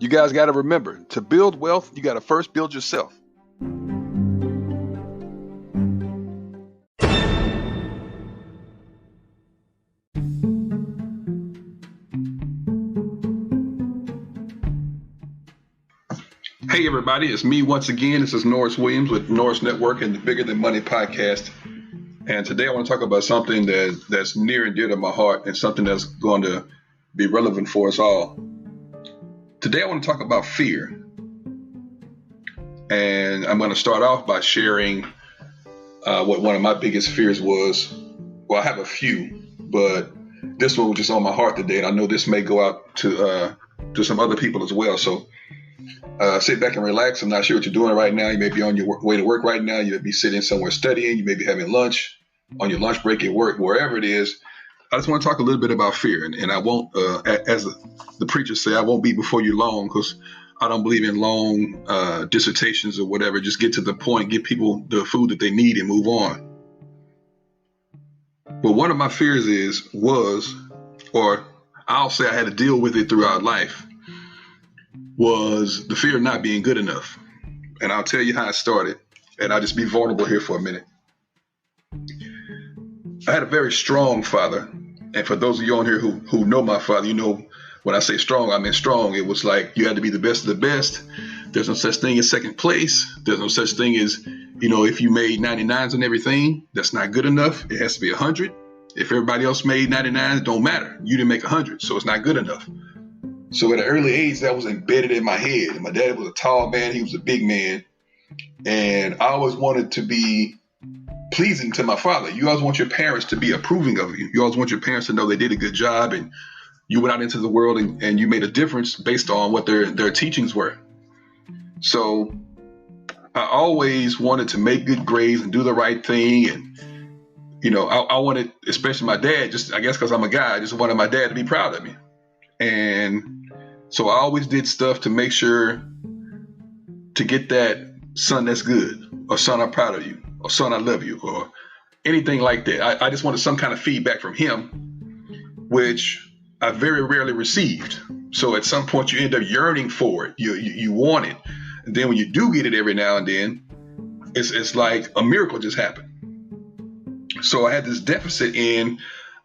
You guys got to remember, to build wealth, you got to first build yourself. Hey everybody, it's me once again. This is Norris Williams with Norris Network and the Bigger Than Money podcast. And today I want to talk about something that's near and dear to my heart and something that's going to be relevant for us all. Today I want to talk about fear. And I'm going to start off by sharing what one of my biggest fears was. Well, I have a few, but this one was just on my heart today. And I know this may go out to some other people as well. So sit back and relax. I'm not sure what you're doing right now. You may be on your way to work right now. You may be sitting somewhere studying. You may be having lunch on your lunch break at work, wherever it is. I just want to talk a little bit about fear. And I won't, as the preachers say, I won't be before you long, because I don't believe in long dissertations or whatever. Just get to the point, give people the food that they need and move on. But one of my fears or I'll say I had to deal with it throughout life, was the fear of not being good enough. And I'll tell you how it started. And I'll just be vulnerable here for a minute. I had a very strong father. And for those of you on here who know my father, you know when I say strong, I mean strong. It was like you had to be the best of the best. There's no such thing as second place. There's no such thing as, if you made 99s and everything, that's not good enough. It has to be 100. If everybody else made 99s, it don't matter. You didn't make 100, so it's not good enough. So at an early age, that was embedded in my head. And my dad was a tall man. He was a big man. And I always wanted to be pleasing to my father. You always want your parents to be approving of you. You always want your parents to know they did a good job and you went out into the world and you made a difference based on what their teachings were. So I always wanted to make good grades and do the right thing. And, I wanted, especially my dad, just I guess because I'm a guy, I just wanted my dad to be proud of me. And so I always did stuff to make sure to get that son, that's good, or son, I'm proud of you, or son, I love you, or anything like that. I just wanted some kind of feedback from him, which I very rarely received. So at some point you end up yearning for it. You want it. And then when you do get it every now and then, it's like a miracle just happened. So I had this deficit in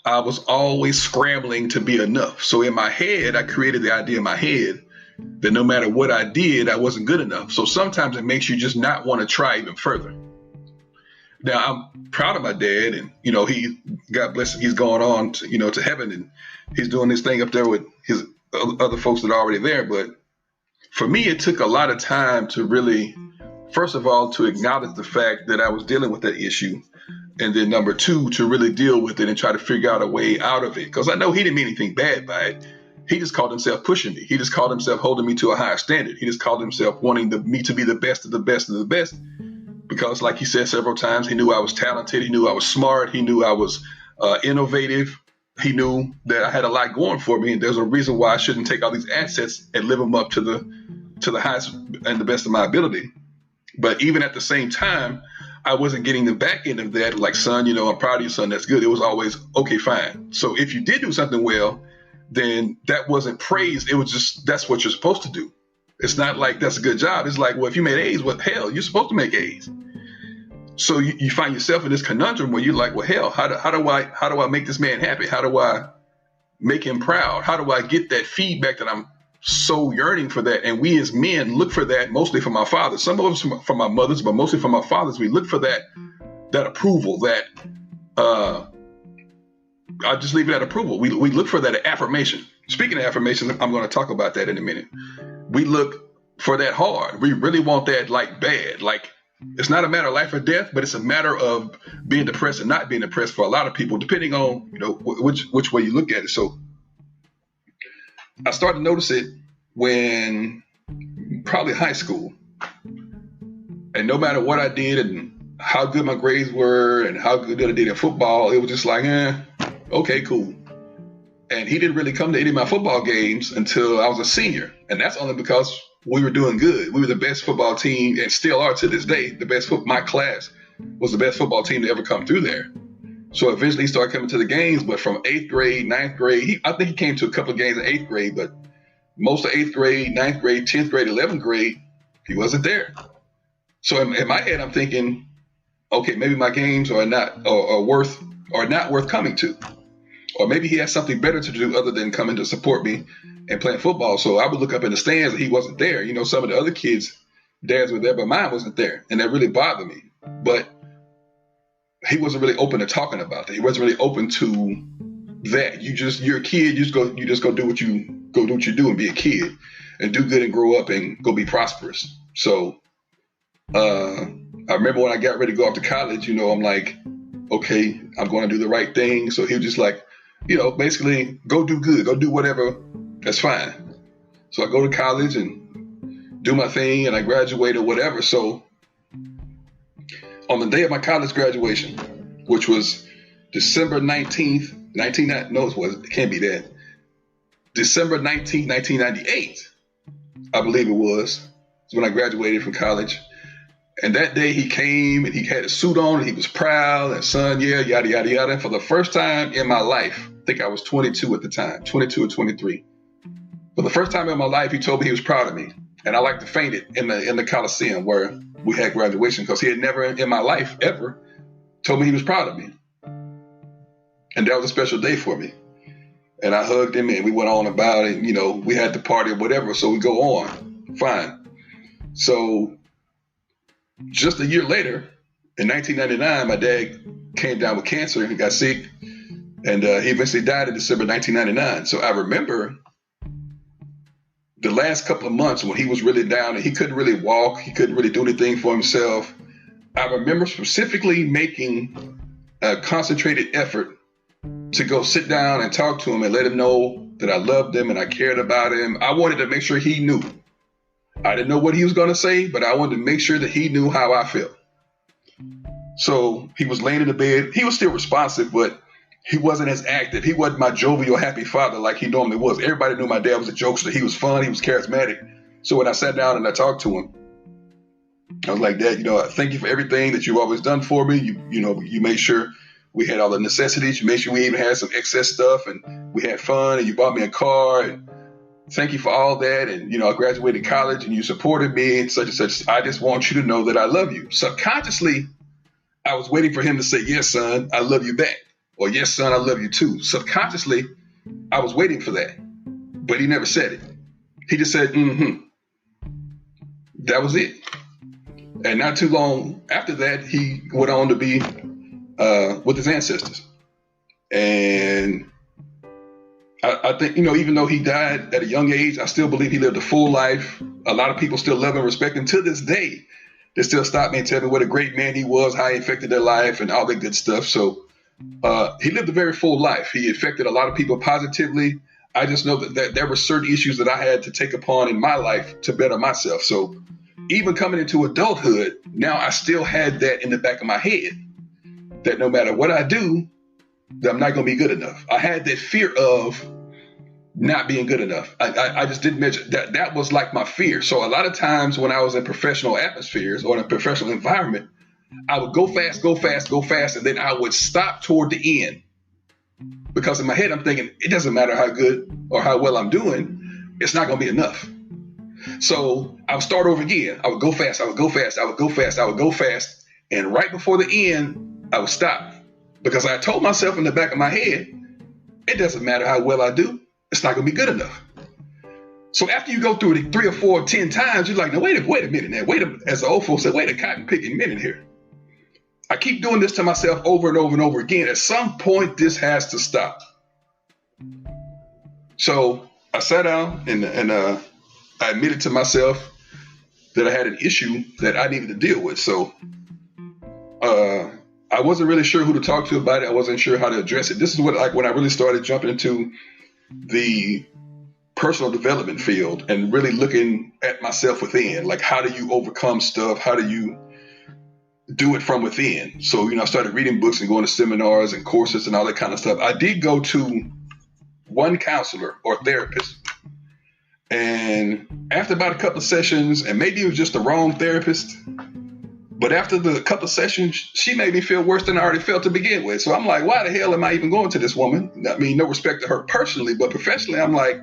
I was always scrambling to be enough. So in my head, I created the idea in my head that no matter what I did, I wasn't good enough. So sometimes it makes you just not want to try even further. Now, I'm proud of my dad, and, he, God bless him, he's gone on to, to heaven, and he's doing this thing up there with his other folks that are already there. But for me, it took a lot of time to really, first of all, to acknowledge the fact that I was dealing with that issue. And then number two, to really deal with it and try to figure out a way out of it. Because I know he didn't mean anything bad by it. He just called himself pushing me. He just called himself holding me to a higher standard. He just called himself wanting me to be the best of the best of the best. Because like he said several times, he knew I was talented. He knew I was smart. He knew I was innovative. He knew that I had a lot going for me. And there's a reason why I shouldn't take all these assets and live them up to the highest and the best of my ability. But even at the same time, I wasn't getting the back end of that, like, son, I'm proud of you, son, that's good. It was always, okay, fine. So if you did do something well, then that wasn't praise. It was just, that's what you're supposed to do. It's not like that's a good job. It's like, well, if you made A's, what hell, you're supposed to make A's. So you find yourself in this conundrum where you're like, well, hell, how do I make this man happy? How do I make him proud? How do I get that feedback that I'm so yearning for that? And we as men look for that mostly from our fathers. Some of us from our mothers, but mostly from our fathers. We look for that approval, that I'll just leave it at approval. We look for that affirmation. Speaking of affirmation, I'm going to talk about that in a minute. We look for that hard. We really want that like bad. Like it's not a matter of life or death, but it's a matter of being depressed and not being depressed for a lot of people, depending on which way you look at it. So I started to notice it when probably high school. And no matter what I did and how good my grades were and how good I did in football, it was just like, okay, cool. And he didn't really come to any of my football games until I was a senior. And that's only because we were doing good. We were the best football team and still are to this day. My class was the best football team to ever come through there. So eventually he started coming to the games, but from 8th grade, 9th grade, I think he came to a couple of games in 8th grade, but Most of 8th grade, 9th grade, 10th grade, 11th grade, he wasn't there. So in my head, I'm thinking, okay, maybe my games are not worth coming to, or maybe he has something better to do other than coming to support me and playing football. So I would look up in the stands and he wasn't there. You know, some of the other kids' dads were there, but mine wasn't there, and that really bothered me. But he wasn't really open to talking about that. He wasn't really open to that. You're a kid. You just go do what you do and be a kid and do good and grow up and go be prosperous. So I remember when I got ready to go off to college, you know, I'm like, okay, I'm going to do the right thing. So he was just like, you know, basically go do good, go do whatever. That's fine. So I go to college and do my thing, and I graduate or whatever. So on the day of my college graduation, which was December 19th, it can't be that. December 19th, 1998, I believe it was when I graduated from college. And that day he came and he had a suit on and he was proud and son, yeah, yada, yada, yada. And for the first time in my life, I think I was 22 at the time, 22 or 23. For the first time in my life, he told me he was proud of me. And I like to faint it in the Coliseum where we had graduation, because he had never in my life ever told me he was proud of me. And that was a special day for me. And I hugged him and we went on about it. You know, we had the party or whatever. So we go on. Fine. So just a year later, in 1999, my dad came down with cancer and got sick. And he eventually died in December 1999. So I remember the last couple of months when he was really down and he couldn't really walk, he couldn't really do anything for himself. I remember specifically making a concentrated effort to go sit down and talk to him and let him know that I loved him and I cared about him. I wanted to make sure he knew. I didn't know what he was going to say, but I wanted to make sure that he knew how I felt. So he was laying in the bed. He was still responsive, but he wasn't as active. He wasn't my jovial, happy father like he normally was. Everybody knew my dad was a jokester. He was fun. He was charismatic. So when I sat down and I talked to him, I was like, Dad, you know, thank you for everything that you've always done for me. You made sure we had all the necessities. You made sure we even had some excess stuff, and we had fun, and you bought me a car. And thank you for all that. And, you know, I graduated college and you supported me and such and such. I just want you to know that I love you. Subconsciously, I was waiting for him to say, yes, son, I love you back. Or yes, son, I love you too. Subconsciously, I was waiting for that, but he never said it. He just said, mm-hmm. That was it. And not too long after that, he went on to be with his ancestors. And I think, you know, even though he died at a young age, I still believe he lived a full life. A lot of people still love and respect him to this day. They still stop me and tell me what a great man he was, how he affected their life and all that good stuff. So he lived a very full life. He affected a lot of people positively. I just know that there were certain issues that I had to take upon in my life to better myself. So even coming into adulthood, now I still had that in the back of my head, that no matter what I do, that I'm not going to be good enough. I had that fear of not being good enough. I just didn't mention that. That was like my fear. So a lot of times when I was in professional atmospheres or in a professional environment, I would go fast, and then I would stop toward the end. Because in my head, I'm thinking, it doesn't matter how good or how well I'm doing, it's not going to be enough. So I would start over again. I would go fast, and right before the end, I would stop. Because I told myself in the back of my head, it doesn't matter how well I do, it's not going to be good enough. So after you go through it 3 or 4 or 10 times, you're like, no, wait a minute now. As the old folks said, wait a cotton picking minute here. I keep doing this to myself over and over and over again. At some point, this has to stop. So I sat down and I admitted to myself that I had an issue that I needed to deal with. So I wasn't really sure who to talk to about it. I wasn't sure how to address it. This is what, like, when I really started jumping into the personal development field and really looking at myself within. Like, how do you overcome stuff? How do you do it from within? So, you know, I started reading books and going to seminars and courses and all that kind of stuff. I did go to one counselor or therapist. And after about a couple of sessions, and maybe it was just the wrong therapist, but after the couple of sessions, she made me feel worse than I already felt to begin with. So I'm like, why the hell am I even going to this woman? I mean, no respect to her personally, but professionally, I'm like,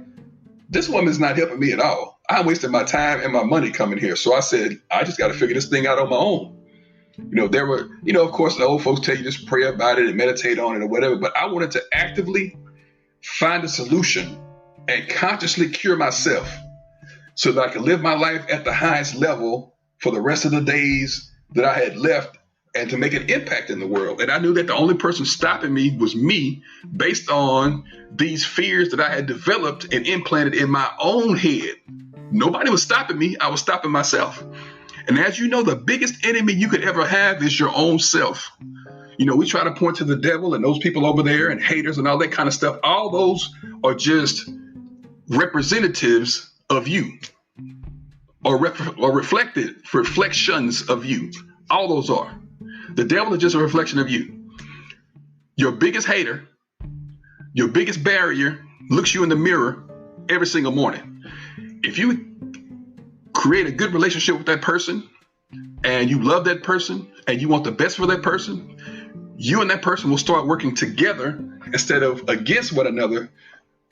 this woman's not helping me at all. I'm wasting my time and my money coming here. So I said, I just got to figure this thing out on my own. There were, of course, the old folks tell you just pray about it and meditate on it or whatever. But I wanted to actively find a solution and consciously cure myself so that I could live my life at the highest level for the rest of the days that I had left and to make an impact in the world. And I knew that the only person stopping me was me, based on these fears that I had developed and implanted in my own head. Nobody was stopping me. I was stopping myself. And as you know, the biggest enemy you could ever have is your own self. We try to point to the devil and those people over there and haters and all that kind of stuff. All those are just representatives of you, or reflections of you. All those are. The devil is just a reflection of you. Your biggest hater, your biggest barrier looks you in the mirror every single morning. If you create a good relationship with that person and you love that person and you want the best for that person, you and that person will start working together instead of against one another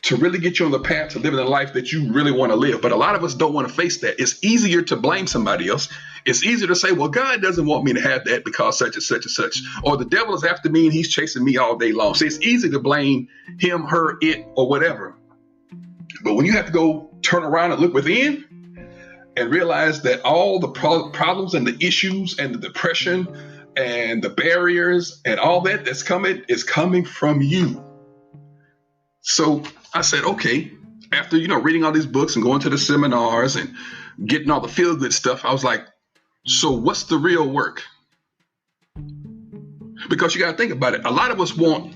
to really get you on the path to living the life that you really want to live. But a lot of us don't want to face that. It's easier to blame somebody else. It's easier to say, well, God doesn't want me to have that because such and such and such. Or the devil is after me and he's chasing me all day long. So it's easy to blame him, her, it, or whatever. But when you have to go turn around and look within and realize that all the problems and the issues and the depression and the barriers and all that that's coming is coming from you. So I said, okay, after, reading all these books and going to the seminars and getting all the feel good stuff, I was like, so what's the real work? Because you got to think about it. A lot of us want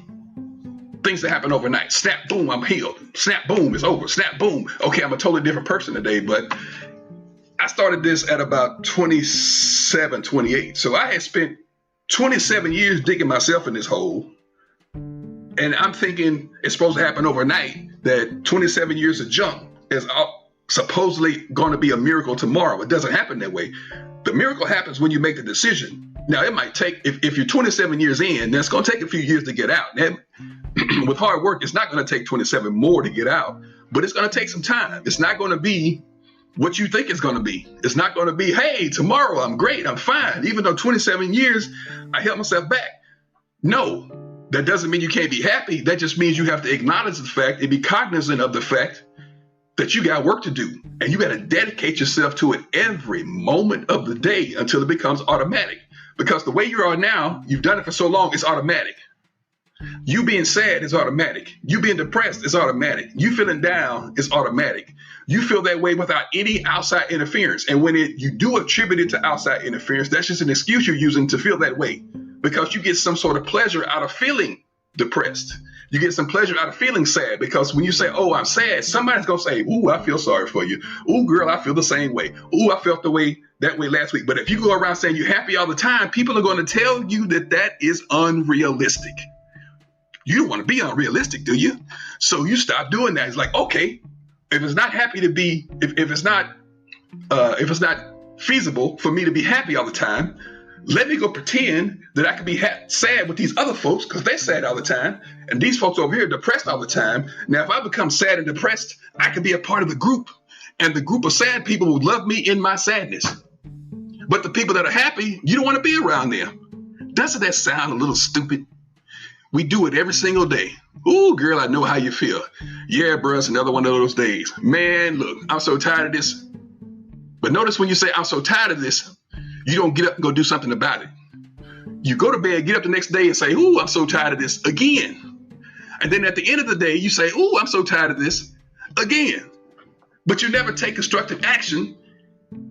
things to happen overnight. Snap, boom, I'm healed. Snap, boom, it's over. Snap, boom. Okay, I'm a totally different person today. But I started this at about 27, 28. So I had spent 27 years digging myself in this hole. And I'm thinking it's supposed to happen overnight, that 27 years of junk is supposedly going to be a miracle tomorrow. It doesn't happen that way. The miracle happens when you make the decision. Now, it might take, if you're 27 years in, that's going to take a few years to get out. And with hard work, it's not going to take 27 more to get out, but it's going to take some time. It's not going to be what you think it's going to be. It's not going to be, hey, tomorrow I'm great, I'm fine. Even though 27 years, I held myself back. No. That doesn't mean you can't be happy. That just means you have to acknowledge the fact and be cognizant of the fact that you got work to do. And you got to dedicate yourself to it every moment of the day until it becomes automatic. Because the way you are now, you've done it for so long, it's automatic. You being sad is automatic. You being depressed is automatic. You feeling down is automatic. You feel that way without any outside interference. And when you do attribute it to outside interference, that's just an excuse you're using to feel that way. Because you get some sort of pleasure out of feeling depressed. You get some pleasure out of feeling sad, because when you say, oh, I'm sad, somebody's going to say, ooh, I feel sorry for you. Ooh, girl, I feel the same way. Ooh, I felt that way last week. But if you go around saying you're happy all the time, people are going to tell you that is unrealistic. You don't want to be unrealistic, do you? So you stop doing that. It's like, okay, if it's not happy to be, if it's not feasible for me to be happy all the time, let me go pretend that I can be sad with these other folks because they're sad all the time. And these folks over here are depressed all the time. Now, if I become sad and depressed, I can be a part of the group. And the group of sad people will love me in my sadness. But the people that are happy, you don't want to be around them. Doesn't that sound a little stupid? We do it every single day. Ooh, girl, I know how you feel. Yeah, bro, it's another one of those days. Man, look, I'm so tired of this. But notice when you say, I'm so tired of this, you don't get up and go do something about it. You go to bed, get up the next day and say, ooh, I'm so tired of this again. And then at the end of the day, you say, ooh, I'm so tired of this again. But you never take constructive action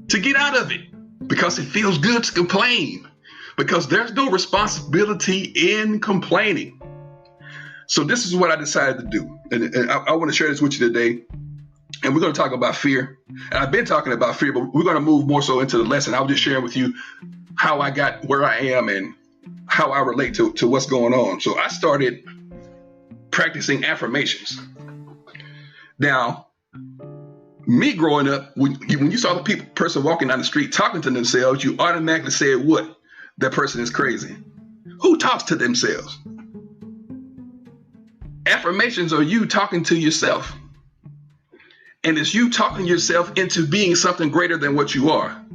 to get out of it because it feels good to complain, because there's no responsibility in complaining. So this is what I decided to do. And I want to share this with you today. And we're going to talk about fear. And I've been talking about fear, but we're going to move more so into the lesson. I'll just share with you how I got where I am and how I relate to what's going on. So I started practicing affirmations. Now, me growing up, when you saw the person walking down the street talking to themselves, you automatically said what? That person is crazy. Who talks to themselves? Affirmations are you talking to yourself. And it's you talking yourself into being something greater than what you are.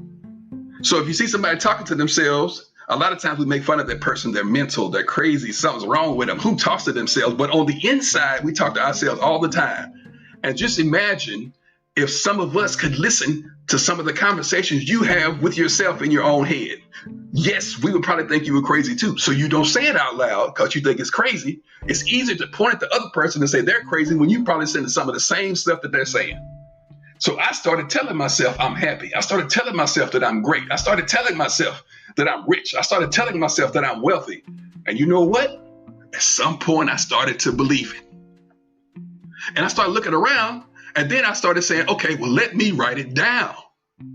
So if you see somebody talking to themselves, a lot of times we make fun of that person. They're mental, they're crazy, something's wrong with them. Who talks to themselves? But on the inside, we talk to ourselves all the time. And just imagine if some of us could listen to some of the conversations you have with yourself in your own head. Yes, we would probably think you were crazy too. So you don't say it out loud because you think it's crazy. It's easier to point at the other person and say they're crazy when you probably saying some of the same stuff that they're saying. So I started telling myself I'm happy. I started telling myself that I'm great. I started telling myself that I'm rich. I started telling myself that I'm wealthy. And you know what? At some point, I started to believe it. And I started looking around, and then I started saying, okay, well, let me write it down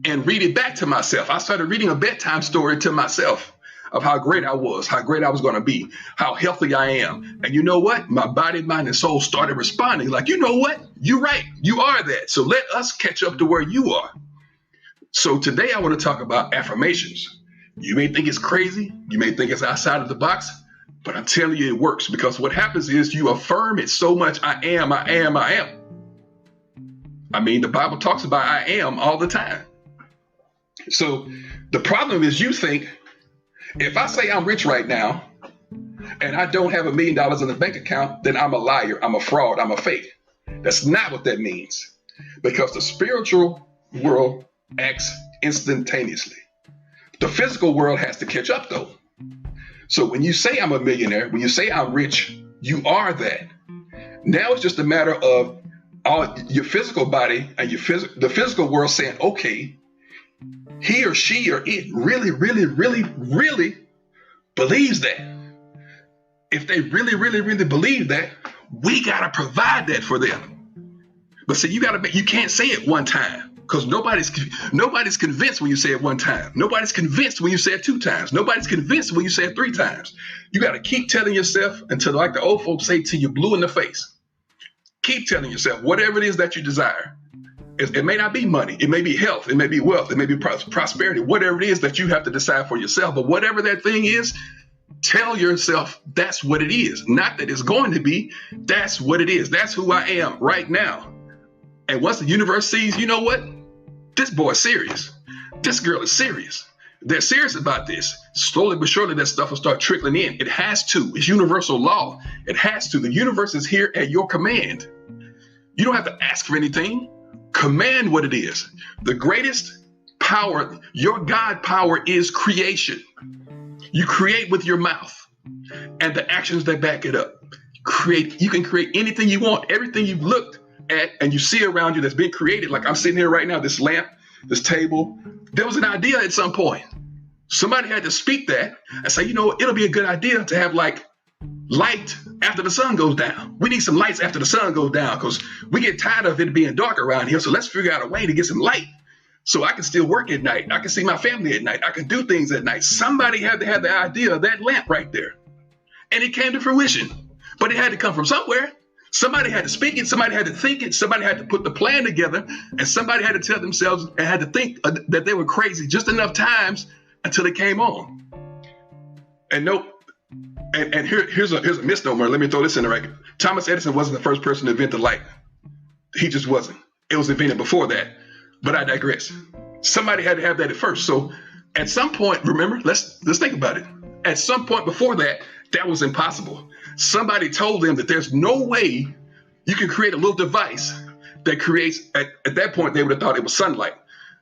and read it back to myself. I started reading a bedtime story to myself of how great I was, how great I was going to be, how healthy I am. And you know what? My body, mind, and soul started responding like, you know what? You're right. You are that. So let us catch up to where you are. So today I want to talk about affirmations. You may think it's crazy. You may think it's outside of the box, but I'm telling you it works, because what happens is you affirm it so much. I am, I am, I am. I mean, the Bible talks about I am all the time. So the problem is you think, if I say I'm rich right now and I don't have $1 million in the bank account, then I'm a liar, I'm a fraud, I'm a fake. That's not what that means, because the spiritual world acts instantaneously. The physical world has to catch up though. So when you say I'm a millionaire, when you say I'm rich, you are that. Now it's just a matter of your physical body and the physical world saying, okay, he or she or it really, really, really, really believes that. If they really, really, really believe that, we got to provide that for them. But see, you can't say it one time, because nobody's convinced when you say it one time. Nobody's convinced when you say it 2 times. Nobody's convinced when you say it 3 times. You got to keep telling yourself until, like the old folks say, till you're blue in the face. Keep telling yourself whatever it is that you desire. It may not be money. It may be health. It may be wealth. It may be prosperity. Whatever it is that you have to decide for yourself. But whatever that thing is, tell yourself that's what it is. Not that it's going to be. That's what it is. That's who I am right now. And once the universe sees, you know what? This boy's serious. This girl is serious. They're serious about this. Slowly but surely, that stuff will start trickling in. It has to. It's universal law. It has to. The universe is here at your command. You don't have to ask for anything. Command what it is. The greatest power, your God power, is creation. You create with your mouth and the actions that back it up. You can create anything you want. Everything you've looked at and you see around you that's been created. Like I'm sitting here right now, this lamp, this table. There was an idea at some point. Somebody had to speak that and say, you know, it'll be a good idea to have like light after the sun goes down. We need some lights after the sun goes down, because we get tired of it being dark around here. So let's figure out a way to get some light so I can still work at night. I can see my family at night. I can do things at night. Somebody had to have the idea of that lamp right there. And it came to fruition. But it had to come from somewhere. Somebody had to speak it. Somebody had to think it. Somebody had to put the plan together. And somebody had to tell themselves and had to think that they were crazy just enough times until it came on. And nope. And here's a misnomer. Let me throw this in there. Right? Thomas Edison wasn't the first person to invent the light. He just wasn't. It was invented before that. But I digress. Somebody had to have that at first. So at some point, remember, let's think about it. At some point before that, that was impossible. Somebody told them that there's no way you can create a little device that creates, at that point, they would have thought it was sunlight.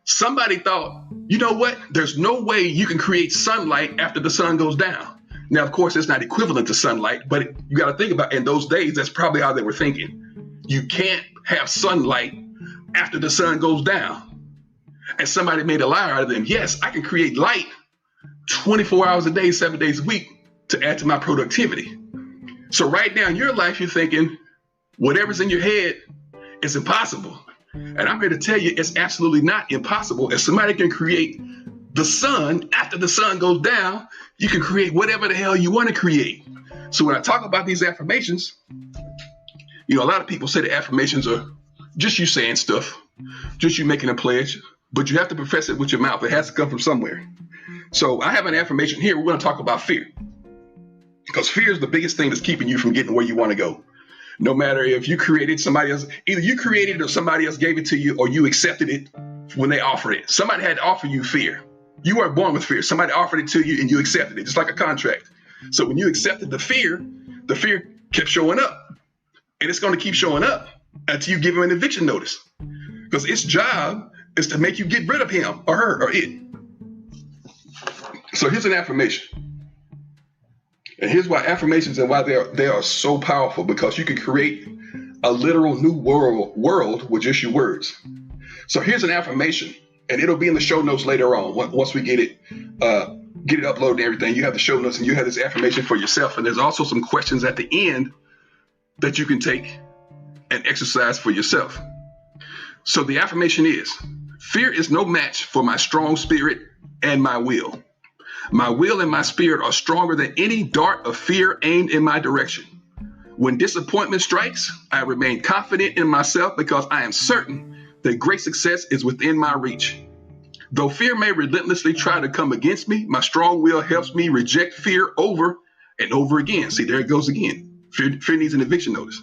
Somebody thought, you know what? There's no way you can create sunlight after the sun goes down. Now, of course, it's not equivalent to sunlight, but you got to think about, in those days, that's probably how they were thinking. You can't have sunlight after the sun goes down. And somebody made a liar out of them. Yes, I can create light 24 hours a day, 7 days a week to add to my productivity. So right now in your life, you're thinking whatever's in your head is impossible. And I'm here to tell you it's absolutely not impossible. If somebody can create the sun after the sun goes down, you can create whatever the hell you want to create. So when I talk about these affirmations, you know, a lot of people say the affirmations are just you saying stuff, just you making a pledge, but you have to profess it with your mouth. It has to come from somewhere. So I have an affirmation here. We're going to talk about fear, because fear is the biggest thing that's keeping you from getting where you want to go. No matter if you created somebody else, either you created it or somebody else gave it to you, or you accepted it when they offered it. Somebody had to offer you fear. You weren't born with fear. Somebody offered it to you and you accepted it, just like a contract. So when you accepted the fear kept showing up. And it's going to keep showing up until you give him an eviction notice. Because its job is to make you get rid of him or her or it. So here's an affirmation. And here's why affirmations and why they are so powerful, because you can create a literal new world with just your words. So here's an affirmation, and it'll be in the show notes later on. Once we get it uploaded and everything, you have the show notes and you have this affirmation for yourself. And there's also some questions at the end that you can take and exercise for yourself. So the affirmation is, fear is no match for my strong spirit and my will. My will and my spirit are stronger than any dart of fear aimed in my direction. When disappointment strikes, I remain confident in myself because I am certain that great success is within my reach. Though fear may relentlessly try to come against me, my strong will helps me reject fear over and over again. See, there it goes again. Fear needs an eviction notice.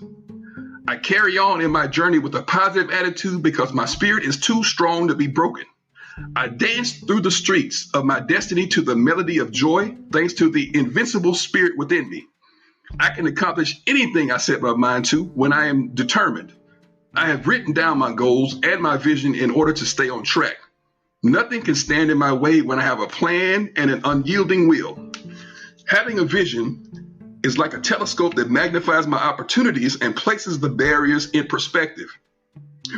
I carry on in my journey with a positive attitude because my spirit is too strong to be broken. I dance through the streets of my destiny to the melody of joy, thanks to the invincible spirit within me. I can accomplish anything I set my mind to when I am determined. I have written down my goals and my vision in order to stay on track. Nothing can stand in my way when I have a plan and an unyielding will. Having a vision is like a telescope that magnifies my opportunities and places the barriers in perspective.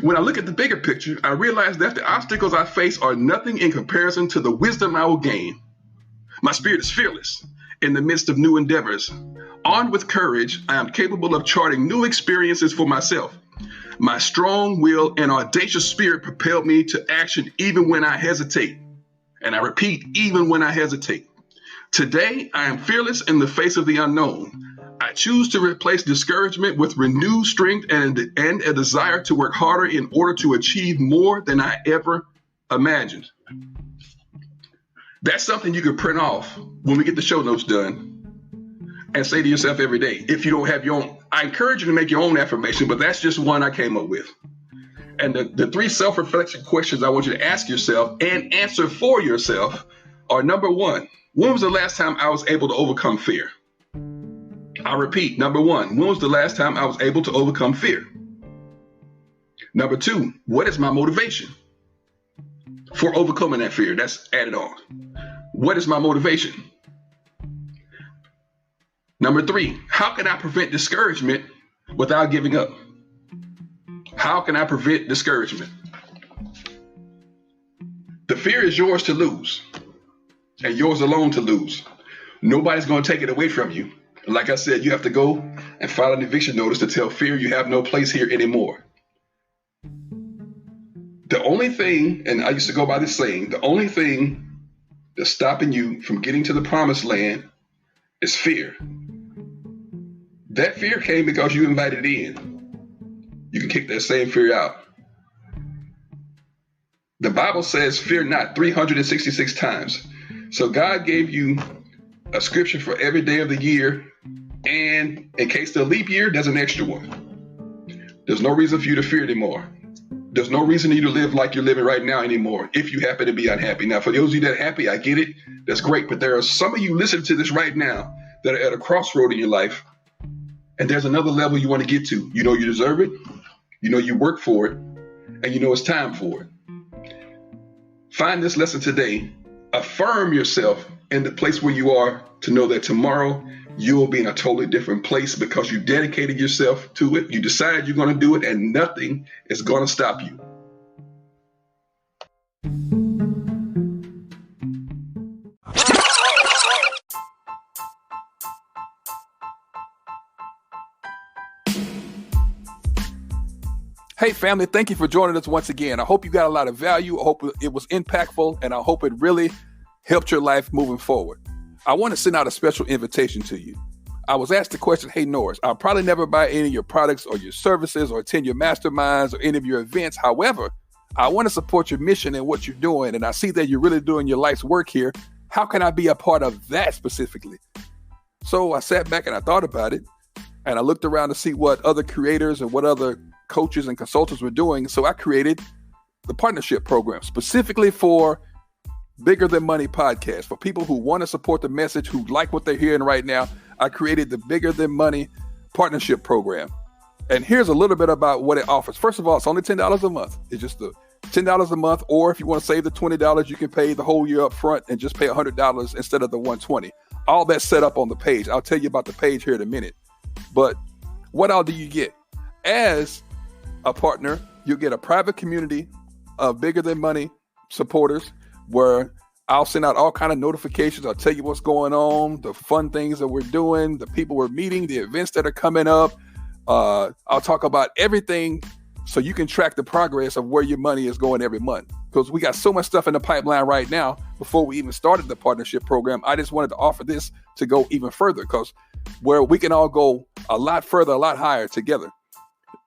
When I look at the bigger picture, I realize that the obstacles I face are nothing in comparison to the wisdom I will gain. My spirit is fearless in the midst of new endeavors. Armed with courage, I am capable of charting new experiences for myself. My strong will and audacious spirit propel me to action even when I hesitate. And I repeat, even when I hesitate. Today, I am fearless in the face of the unknown. I choose to replace discouragement with renewed strength and a desire to work harder in order to achieve more than I ever imagined. That's something you can print off when we get the show notes done and say to yourself every day. If you don't have your own, I encourage you to make your own affirmation, but that's just one I came up with. And the three self-reflection questions I want you to ask yourself and answer for yourself are: number one, when was the last time I was able to overcome fear? I repeat, number one, when was the last time I was able to overcome fear? Number two, what is my motivation for overcoming that fear? That's added on. What is my motivation? Number three, how can I prevent discouragement without giving up? How can I prevent discouragement? The fear is yours to lose, and yours alone to lose. Nobody's going to take it away from you. Like I said, you have to go and file an eviction notice to tell fear you have no place here anymore. The only thing, and I used to go by this saying, the only thing that's stopping you from getting to the promised land is fear. That fear came because you invited it in. You can kick that same fear out. The Bible says, fear not, 366 times. So God gave you a scripture for every day of the year. And in case the leap year, there's an extra one. There's no reason for you to fear anymore. There's no reason for you to live like you're living right now anymore if you happen to be unhappy. Now, for those of you that are happy, I get it. That's great. But there are some of you listening to this right now that are at a crossroad in your life. And there's another level you want to get to. You know you deserve it. You know you work for it. And you know it's time for it. Find this lesson today. Affirm yourself in the place where you are to know that tomorrow you will be in a totally different place because you dedicated yourself to it. You decided you're going to do it, and nothing is going to stop you. Hey family, thank you for joining us once again. I hope you got a lot of value. I hope it was impactful, and I hope it really helped your life moving forward. I want to send out a special invitation to you. I was asked the question, hey Norris, I'll probably never buy any of your products or your services or attend your masterminds or any of your events. However, I want to support your mission and what you're doing, and I see that you're really doing your life's work here. How can I be a part of that specifically? So I sat back and I thought about it, and I looked around to see what other creators and what other coaches and consultants were doing. So I created the partnership program specifically for Bigger Than Money podcast, for people who want to support the message, who like what they're hearing right now. I created the Bigger Than Money partnership program. And here's a little bit about what it offers. First of all, it's only $10 a month. It's just the $10 a month, or if you want to save the $20, you can pay the whole year up front and just pay $100 instead of the $120. All that's set up on the page. I'll tell you about the page here in a minute. But what all do you get? As a partner, you'll get a private community of Bigger Than Money supporters where I'll send out all kind of notifications. I'll tell you what's going on, the fun things that we're doing, the people we're meeting, the events that are coming up. I'll talk about everything so you can track the progress of where your money is going every month. Because we got so much stuff in the pipeline right now before we even started the partnership program. I just wanted to offer this to go even further, because where we can all go a lot further, a lot higher together.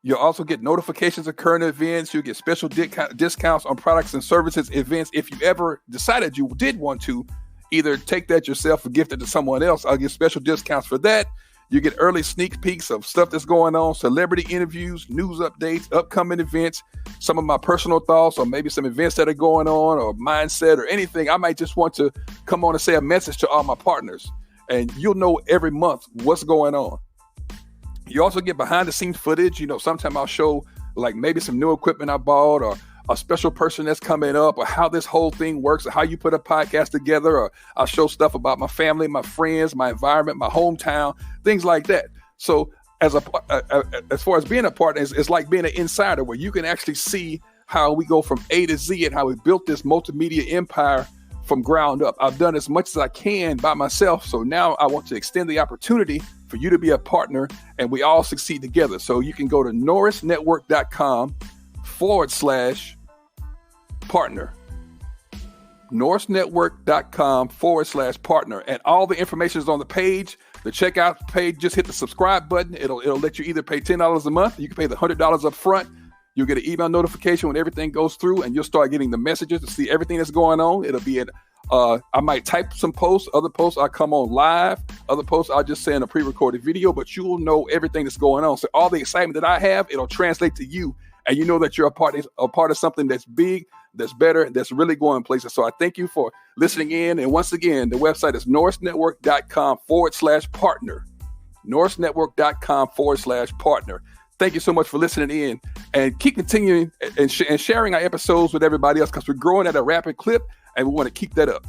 You'll also get notifications of current events. You'll get special discounts on products and services, events. If you ever decided you did want to either take that yourself or gift it to someone else, I'll give special discounts for that. You get early sneak peeks of stuff that's going on, celebrity interviews, news updates, upcoming events, some of my personal thoughts, or maybe some events that are going on, or mindset, or anything. I might just want to come on and say a message to all my partners, and you'll know every month what's going on. You also get behind the scenes footage. Sometimes I'll show like maybe some new equipment I bought, or a special person that's coming up, or how this whole thing works, or how you put a podcast together, or I'll show stuff about my family, my friends, my environment, my hometown, things like that. So as far as being a partner, it's like being an insider, where you can actually see how we go from A to Z and how we built this multimedia empire from ground up. I've done as much as I can by myself. So now I want to extend the opportunity for you to be a partner, and we all succeed together. So you can go to norrisnetwork.com/partner. norrisnetwork.com/partner. And all the information is on the page. The checkout page, just hit the subscribe button. It'll let you either pay $10 a month. You can pay the $100 up front. You'll get an email notification when everything goes through, and you'll start getting the messages to see everything that's going on. It'll be I might type some posts. Other posts I'll come on live. Other posts I'll just send a pre-recorded video, but you will know everything that's going on. So all the excitement that I have, it'll translate to you, and you know that you're a part of something that's big, that's better, that's really going places. So I thank you for listening in. And once again, the website is norrisnetwork.com/partner. norrisnetwork.com/partner. Thank you so much for listening in, and keep continuing and sharing our episodes with everybody else, because we're growing at a rapid clip and we want to keep that up.